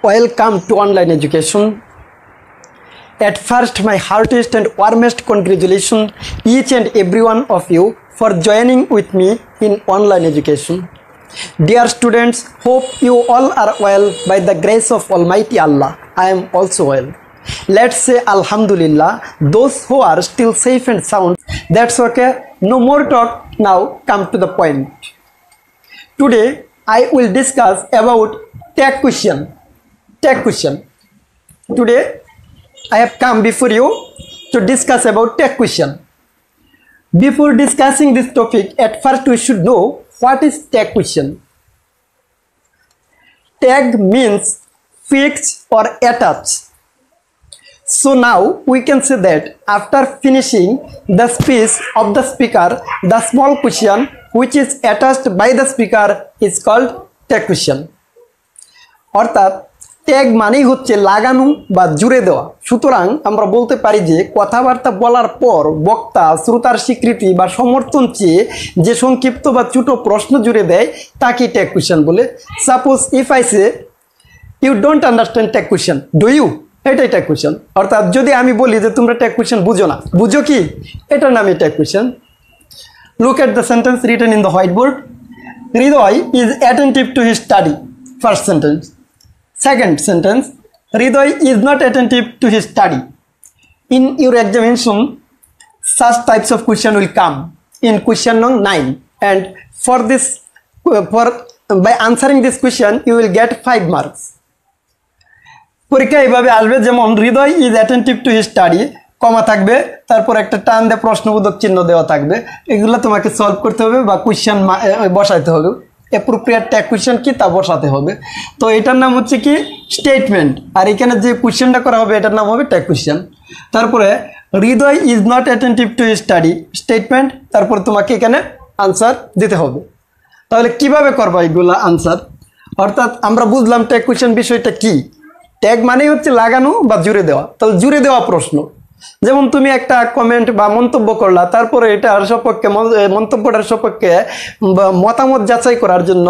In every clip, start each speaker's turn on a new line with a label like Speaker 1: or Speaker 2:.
Speaker 1: Welcome to online education. At first, my heartiest and warmest congratulations each and every one of you for joining with me in online education. Dear students, hope you all are well by the grace of Almighty Allah. I am also well. Let's say Alhamdulillah, those who are still safe and sound. That's okay. No more talk. Now come to the point. Today I will discuss about tag question. Today I have come before you to discuss about tag question. Before discussing this topic, at first we should know what is tag question. Tag means fix or attach. So now we can say that after finishing the speech of the speaker, the small question which is attached by the speaker is called tag question. অর্থাৎ tag মানেই হচ্ছে লাগানো বা জুড়ে দেওয়া। সুতরাং আমরা বলতে পারি যে কথাবার্তা বলার পর বক্তা শ্রোতার স্বীকৃতি বা সমর্থন চেয়ে যে সংক্ষিপ্ত বা ছোট প্রশ্ন জুড়ে দেয় তাকে ট্যাগ কোয়েশ্চেন বলে। Suppose if I say you don't understand tag question, do you? এটাই ট্যাগ কোয়েশ্চেন। অর্থাৎ যদি আমি বলি যে তোমরা ট্যাগ কোয়েশ্চেন বুঝো না, বুঝো কি? এটার নামই tag question. Look at the sentence written in the whiteboard. Hridoy is attentive to his study. First sentence. Second sentence, Hridoy is not attentive to his study. In your examination, such types of question will come in question number 9. And by answering this question, you will get 5 marks. পরীক্ষা এইভাবে আসবে, যেমন Hriday is attentive to his study, comma থাকবে, তারপর একটা টান দিয়ে প্রশ্নবোধক চিহ্ন দেওয়া থাকবে। এগুলো তোমাকে সলভ করতে হবে বা কোয়েশ্চেন বসাইতে হবে। অ্যাপ্রোপ্রিয়েট ট্যাগ কোয়েশ্চেন কি তা বসাতে হবে। তো এটার নাম হচ্ছে কি স্টেটমেন্ট, আর এখানে যে কোয়েশ্চেনটা করা হবে এটার নাম হবে ট্যাগ কোয়েশ্চেন। তারপরে Hriday is not attentive to his study, statement, তারপর তোমাকে এখানে আনসার দিতে হবে। তাহলে কিভাবে করবা এগুলো আনসার? অর্থাৎ আমরা বুঝলাম ট্যাগ কোয়েশ্চেন বিষয়টা কি। ট্যাগ মানেই হচ্ছে লাগানো বা জুড়ে দেওয়া। তাহলে জুড়ে দেওয়া প্রশ্ন, যেমন তুমি একটা কমেন্ট বা মন্তব্য করলা, তারপরে এটার সপক্ষে মন্তব্যটার সপক্ষে মতামত যাচাই করার জন্য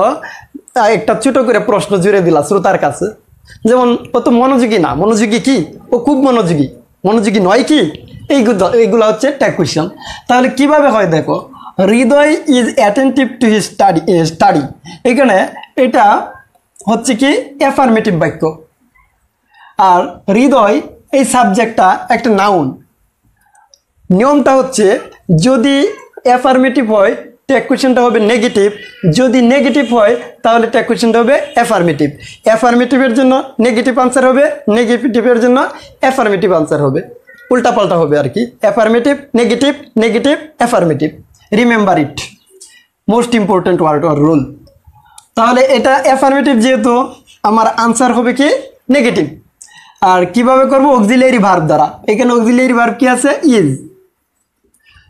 Speaker 1: একটা ছোট করে প্রশ্ন জুড়ে দিলা শ্রোতার কাছে। যেমন ও তো মনোযোগী না, মনোযোগী কি? ও খুব মনোযোগী, মনোযোগী নয় কি? এইগুলো হচ্ছে ট্যাগ কোয়েশ্চেন। তাহলে কিভাবে হয় দেখো, Hriday is attentive to his study, এখানে এটা হচ্ছে কি অ্যাফার্মেটিভ বাক্য। আর হৃদয় এই সাবজেক্টটা একটা নাউন। নিয়মটা হচ্ছে যদি অ্যাফার্মেটিভ হয় ট্যাগ কোয়েশ্চেনটা হবে নেগেটিভ, যদি নেগেটিভ হয় তাহলে ট্যাগ কোয়েশ্চেনটা হবে অ্যাফার্মেটিভ। অ্যাফার্মেটিভের জন্য নেগেটিভ আনসার হবে, নেগেটিভের জন্য অ্যাফার্মেটিভ আনসার হবে, উল্টাপাল্টা হবে আর কি। Affirmative negative, negative affirmative, remember it, most important word or rule. তাহলে এটা অ্যাফার্মেটিভ যেহেতু আমার আনসার হবে কি নেগেটিভ। আর কিভাবে করবো? অক্সিলিয়ারি ভার্ব দ্বারা। এখানে অক্সিলিয়ারি ভার্ব কি আছে? ইজ।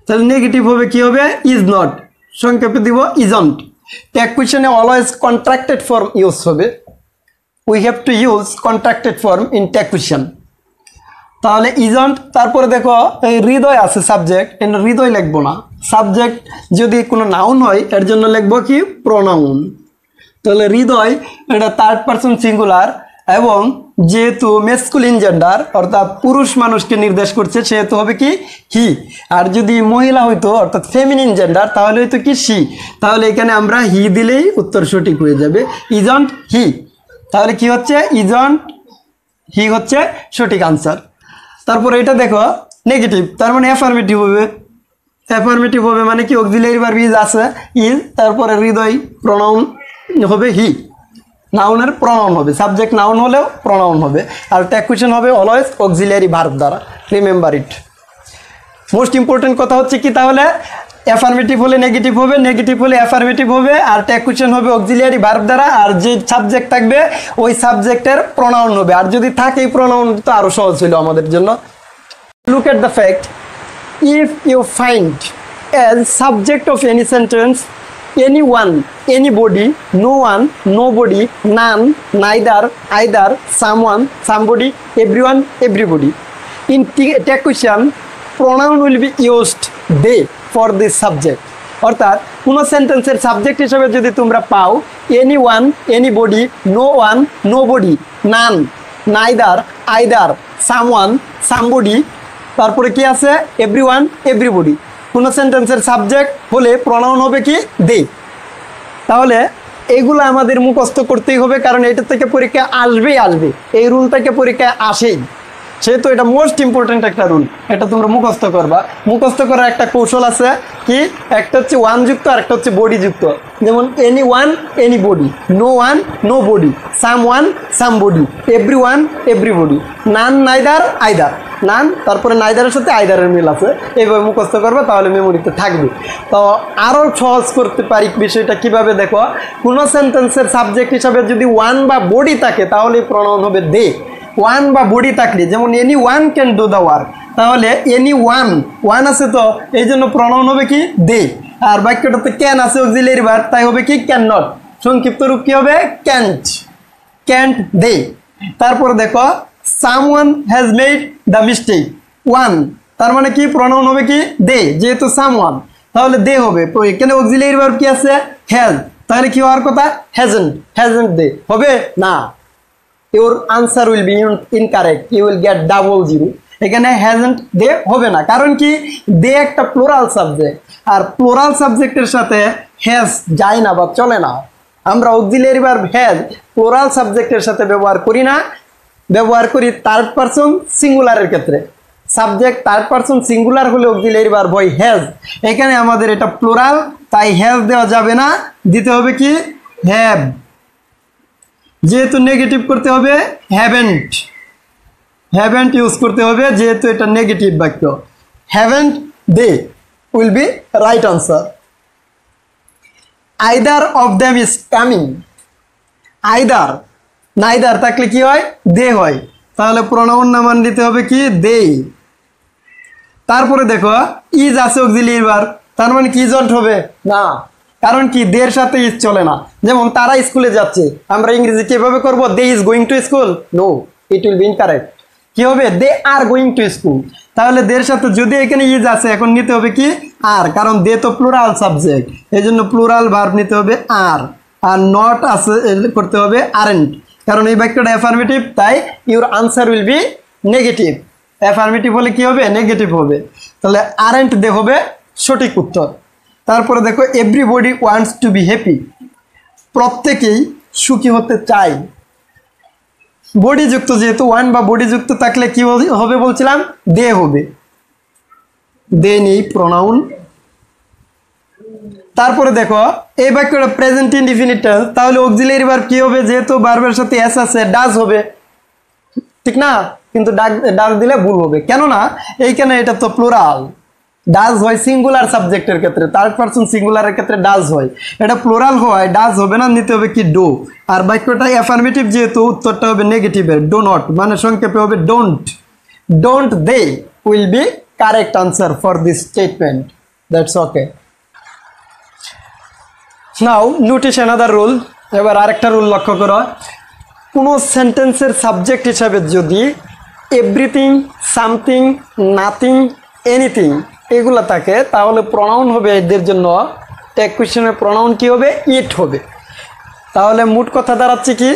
Speaker 1: তাহলে নেগেটিভ হবে কি হবে? ইজ নট, সংক্ষেপে দিব ইজন্ট। ট্যাগ কোয়েশ্চেনে অলওয়েজ কন্ট্রাক্টেড ফর্ম ইউজ হবে। We have to use contracted form in tag question. তাহলে ইজন্ট, তারপরে দেখো এই হৃদয় আছে সাবজেক্ট, এটা হৃদয় লিখবো না। সাবজেক্ট যদি কোনো নাউন হয় এর জন্য লিখবো কি প্রোনাউন। তাহলে হৃদয় এটা থার্ড পারসন সিঙ্গুলার, এবং যেহেতু মেসকুলিন জেন্ডার অর্থাৎ পুরুষ মানুষকে নির্দেশ করছে সেহেতু হবে কি হি। আর যদি মহিলা হইতো অর্থাৎ ফেমিনিন জেন্ডার তাহলে হয়তো কি সি। তাহলে এখানে আমরা হি দিলেই উত্তর সঠিক হয়ে যাবে, ইজন্ট হি। তাহলে কি হচ্ছে? ইজন্ট হি হচ্ছে সঠিক আনসার। তারপরে এটা দেখো নেগেটিভ, তার মানে অ্যাফার্মেটিভ হবে। অ্যাফার্মেটিভ হবে মানে কি অক্সিলিয়ারি ভার্ব ইজ আছে, ইজ, তারপরে হৃদয় প্রোনাউন হবে হি, নাউনের প্রোনাউন হবে, সাবজেক্ট নাউন হলেও প্রোনাউন হবে। আর ট্যাগ কোয়েশ্চেন হবে অলওয়েজ অক্সিলিয়ারি ভার্ব দ্বারা, রিমেম্বার ইট। মোস্ট ইম্পর্টেন্ট কথা হচ্ছে কি, তাহলে অ্যাফার্মেটিভ হলে নেগেটিভ হবে, নেগেটিভ হলে অ্যাফার্মেটিভ হবে, আর ট্যাগ কোয়েশ্চেন হবে অক্সিলিয়ারি ভার্ব দ্বারা। আর যে সাবজেক্ট থাকবে ওই সাবজেক্টের প্রোনাউন হবে, আর যদি থাকে এই প্রোনাউন তো আরও সহজ ছিল আমাদের জন্য। Look at the fact, if you find as subject of any sentence anyone, anybody, no one, nobody, none, neither, either, someone, somebody, everyone, everybody. In tag question, pronoun will be used they for this subject. অর্থাৎ কোনো সেন্টেন্সের subject হিসেবে যদি তোমরা পাও anyone, anybody, no one, nobody, none, neither, either, someone, somebody, তারপরে কি আছে এভরিওয়ান, এভরিবডি, কোনো সেন্টেন্সের সাবজেক্ট হলে প্রনাউন হবে কি দে। তাহলে এইগুলো আমাদের মুখস্থ করতেই হবে, কারণ এটা থেকে পরীক্ষা আসবেই আসবে, এই রুল থেকে পরীক্ষায় আসেই, সেহেতু এটা মোস্ট ইম্পর্টেন্ট একটা রুল, এটা তোমরা মুখস্থ করবা। মুখস্থ করার একটা কৌশল আছে কি, একটা হচ্ছে ওয়ান যুক্ত আর একটা হচ্ছে বডি যুক্ত। যেমন anyone, anybody, no one, nobody, someone, somebody, everyone, everybody, none, neither, either, none তারপরে নাইদারের সাথে আইদারের মিল আছে, এইভাবে মুখস্থ করবে, তাহলে মেমোরিতে থাকবে। তো আরও সহজ করতে পারি বিষয়টা কিভাবে, দেখো কোনো সেন্টেন্সের সাবজেক্ট হিসাবে যদি ওয়ান বা বডি থাকে তাহলে প্রনাউন হবে দে। ওয়ান বা বডি থাকলে, যেমন any one can do the work, তাহলে এনি ওয়ান, ওয়ান আছে তো এই জন্য প্রনাউন হবে কি দে। আর বাক্যটাতে ক্যান আছে অক্সিলারি ভার্ব, তাই হবে কি ক্যান নট, সংক্ষিপ্ত রূপ কি হবে ক্যান্ট, ক্যান্ট দে। তারপরে দেখো someone has made the mistake, one তার মানে কি প্রনাউন হবে কি দে, যেহেতু সামওয়ান তাহলে দে হবে। এখানে অক্সিলারি ভার্ব কি আছে হ্যাজ, তাহলে কি হওয়ার কথা হ্যাজেন্ট, হ্যাজেন্ট দে হবে না। Your answer will be incorrect, you will get double zero। এখানে হ্যাজেন্ট দে হবে না, কারণ কি দে একটা প্লোরাল সাবজেক্ট, আর প্লোরাল সাবজেক্টের সাথে হ্যাজ যায় না বা চলে না। আমরা অক্সিলারি ভার্ব হ্যাজ প্লোরাল সাবজেক্টের সাথে ব্যবহার করি না, ব্যবহার করি থার্ড পারসন সিঙ্গুলারের ক্ষেত্রে। সাবজেক্ট থার্ড পারসন সিঙ্গুলার হলে অক্সিলারি ভার্ব হয় হ্যাজ, এখানে আমাদের এটা প্লোরাল, তাই হ্যাজ দেওয়া যাবে না, দিতে হবে কি হ্যাভ। যেহেতু নেগেটিভ করতে হবে হ্যাভেন্ট, হ্যাভেন্ট ইউজ করতে হবে, যেহেতু এটা নেগেটিভ বাক্য। Haven't they will be right answer. Either of them is coming, either, neither থাকলে কি হয় দে হয়, তাহলে প্রনাউন নামান দিতে হবে কি দে। তারপরে দেখো ইজ আছে অক্সিলারি ভার্ব, তার মানে কি ইজন্ট হবে না, কারণ কি দের সাথে ইজ চলে না। যেমন তারা স্কুলে যাচ্ছে, আমরা ইংরেজি কিভাবে করব they is going to school, no it will be incorrect, কি হবে they are going to school. তাহলে দের সাথে যদি এখানে ইজ আছে এখন নিতে হবে কি আর, কারণ দে তো প্লুরাল সাবজেক্ট, এই জন্য প্লুরাল ভার্ব নিতে হবে আর নট আছে করতে হবে আরেন্ট, কারণ এই বাক্যটা অ্যাফার্মেটিভ, তাই your answer will be negative. Affirmative হলে কি হবে নেগেটিভ হবে, তাহলে আরেন্ট দে হবে সঠিক উত্তর। তারপরে দেখো everybody wants to be happy, প্রত্যেকেই সুখী হতে চায়। বডি যুক্ত, যেহেতু ওয়ান বা বডি যুক্ত থাকলে কি হবে বলছিলাম দে হবে, দে নেই প্রনাউন। তারপরে দেখো এই বাক্যটা প্রেজেন্ট ইনডিফিনিট টেন্স, তাহলে অক্সিলারি ভার্ব কি হবে, যেহেতু ভার্বের সাথে এস আছে ডাজ হবে, ঠিক না, কিন্তু ডাজ দিলে ভুল হবে, কেননা এইখানে এটা তো প্লুরাল, ডাজ হয় সিঙ্গুলার সাবজেক্টের ক্ষেত্রে, থার্ড পারসন সিঙ্গুলারের ক্ষেত্রে ডাজ হয়, এটা প্লুরাল হয় ডাজ হবে না, নিতে হবে কি ডো। আর বাক্যটা অ্যাফার্মেটিভ যেহেতু উত্তরটা হবে নেগেটিভের, ডো নট, মানে সংক্ষেপে হবে don't, don't they will be correct answer for this statement, that's okay. Now notice another rule, এবার আরেকটা রুল লক্ষ্য করো, কোনো সেন্টেন্সের সাবজেক্ট হিসাবে যদি এভরিথিং, সামথিং, নাথিং, এনিথিং এগুলো থাকে, তাহলে প্রনাউন হবে এদের জন্য টেক কোয়েশ্চনের প্রনাউন কি হবে ইট হবে। তাহলে মোট কথা দাঁড়াচ্ছে কি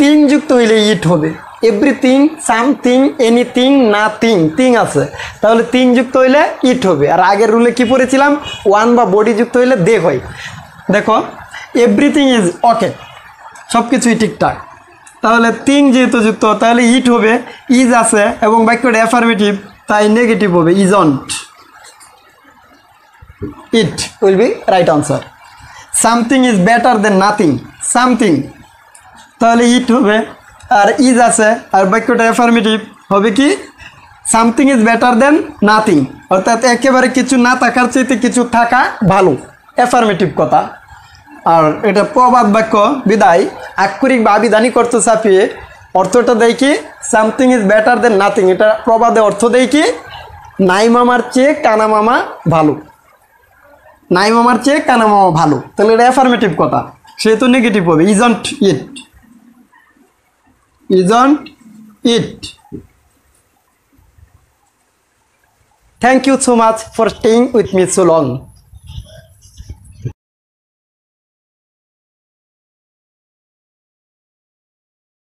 Speaker 1: তিন যুক্ত হইলে ইট হবে, এভরিথিং, সামথিং, এনিথিং, নাথিং, তিং আছে, তাহলে তিন যুক্ত হইলে ইট হবে। আর আগের রুলে কি পড়েছিলাম ওয়ান বা বডি যুক্ত হইলে দে হয়। দেখো এভরিথিং ইজ ওকে, সব কিছুই ঠিকঠাক, তাহলে তিং যেহেতু যুক্ত তাহলে ইট হবে, ইজ আছে এবং বাক্যটা অ্যাফার্মেটিভ তাই নেগেটিভ হবে isn't, it will be right answer. Something is better then nothing, something তাহলে ইট হবে, আর ইজ আছে আর বাক্যটা অ্যাফার্মেটিভ হবে কি something is better then nothing, অর্থাৎ একেবারে কিছু না থাকার চাইতে কিছু থাকা ভালো, অ্যাফার্মেটিভ কথা। আর এটা প্রবাদ বাক্য বিদায় আক্ষরিক বা আবিধানিক অর্থ ছাপিয়ে অর্থটা দেয় কি something is better then nothing, এটা প্রবাদে অর্থ দেয় কি নাই মামার চেয়ে কানা মামা ভালো, নাই মামার চেয়ে কানা মামা ভালো, তাহলে এটা অ্যাফার্মেটিভ কথা, সেহেতু নেগেটিভ হবে isn't it, isn't it. Thank you so much for staying with me so long.